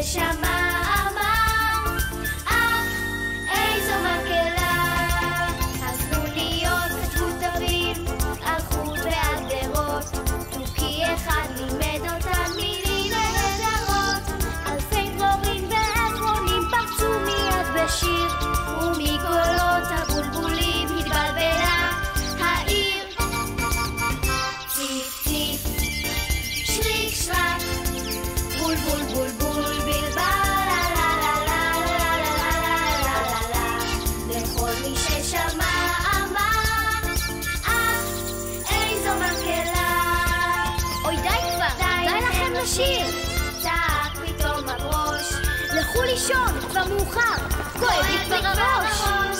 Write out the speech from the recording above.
ששמע אמר, איזו מקהלה. הסנוניות כתבו תווים, הלכו בהגדרות, תוכי אחד לימד אותם מילים נהדרות. אלפי דבורים ועפרונים פרצו מיד בשיר, ומקולות הבולבולים התבלבלה העיר. ציף ציף, שריק שרק, בול בול בול בול בלבל, לה לה לה לה לה לה לה לה לה. לכל מי ששמע אמר, איזו מקהלה. אוי די כבר, די לכם לשיר. צעק פתאום הברוש, לכו לישון, כבר מאוחר, כואב לי כבר הראש.